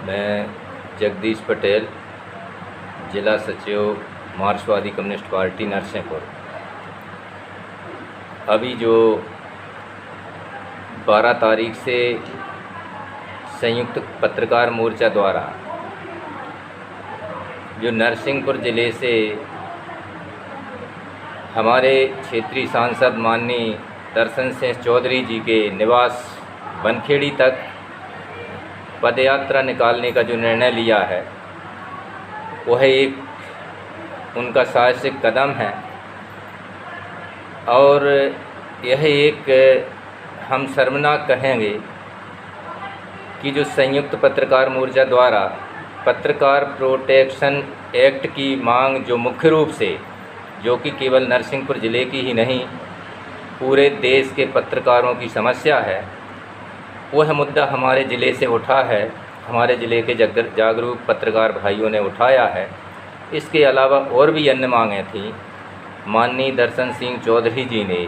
मैं जगदीश पटेल, जिला सचिव मार्क्सवादी कम्युनिस्ट पार्टी नरसिंहपुर। अभी जो 12 तारीख से संयुक्त पत्रकार मोर्चा द्वारा जो नरसिंहपुर ज़िले से हमारे क्षेत्रीय सांसद माननीय दर्शन सिंह चौधरी जी के निवास बनखेड़ी तक पदयात्रा निकालने का जो निर्णय लिया है वह एक उनका साहसिक कदम है और यह एक हम शर्मनाक कहेंगे कि जो संयुक्त पत्रकार मोर्चा द्वारा पत्रकार प्रोटेक्शन एक्ट की मांग जो मुख्य रूप से जो कि केवल नरसिंहपुर ज़िले की ही नहीं पूरे देश के पत्रकारों की समस्या है, वह मुद्दा हमारे ज़िले से उठा है, हमारे ज़िले के जागरूक पत्रकार भाइयों ने उठाया है। इसके अलावा और भी अन्य मांगें थीं। माननीय दर्शन सिंह चौधरी जी ने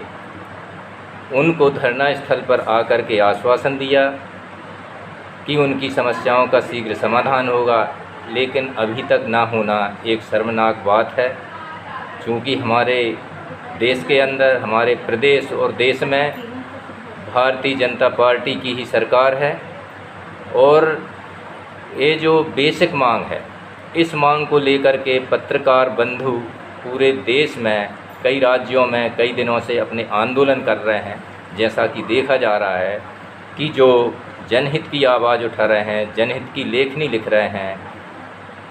उनको धरना स्थल पर आकर के आश्वासन दिया कि उनकी समस्याओं का शीघ्र समाधान होगा, लेकिन अभी तक ना होना एक शर्मनाक बात है। चूँकि हमारे देश के अंदर, हमारे प्रदेश और देश में भारतीय जनता पार्टी की ही सरकार है और ये जो बेसिक मांग है, इस मांग को लेकर के पत्रकार बंधु पूरे देश में कई राज्यों में कई दिनों से अपने आंदोलन कर रहे हैं। जैसा कि देखा जा रहा है कि जो जनहित की आवाज़ उठा रहे हैं, जनहित की लेखनी लिख रहे हैं,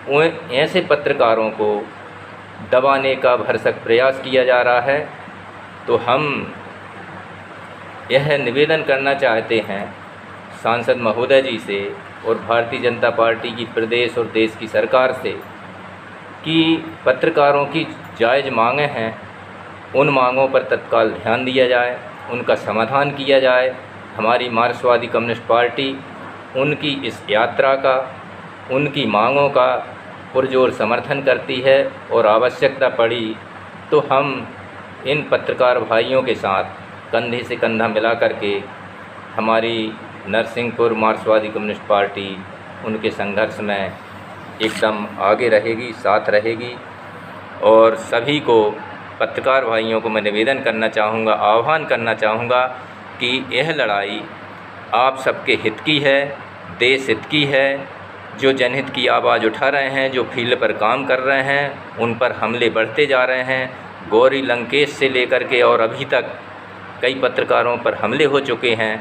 उन ऐसे पत्रकारों को दबाने का भरसक प्रयास किया जा रहा है। तो हम यह निवेदन करना चाहते हैं सांसद महोदय जी से और भारतीय जनता पार्टी की प्रदेश और देश की सरकार से कि पत्रकारों की जायज़ मांगें हैं, उन मांगों पर तत्काल ध्यान दिया जाए, उनका समाधान किया जाए। हमारी मार्क्सवादी कम्युनिस्ट पार्टी उनकी इस यात्रा का, उनकी मांगों का पुरजोर समर्थन करती है और आवश्यकता पड़ी तो हम इन पत्रकार भाइयों के साथ कंधे से कंधा मिला करके हमारी नरसिंहपुर मार्क्सवादी कम्युनिस्ट पार्टी उनके संघर्ष में एकदम आगे रहेगी, साथ रहेगी। और सभी को, पत्रकार भाइयों को मैं निवेदन करना चाहूँगा, आह्वान करना चाहूँगा कि यह लड़ाई आप सबके हित की है, देश हित की है। जो जनहित की आवाज़ उठा रहे हैं, जो फील्ड पर काम कर रहे हैं, उन पर हमले बढ़ते जा रहे हैं। गौरी लंकेश से लेकर के और अभी तक कई पत्रकारों पर हमले हो चुके हैं।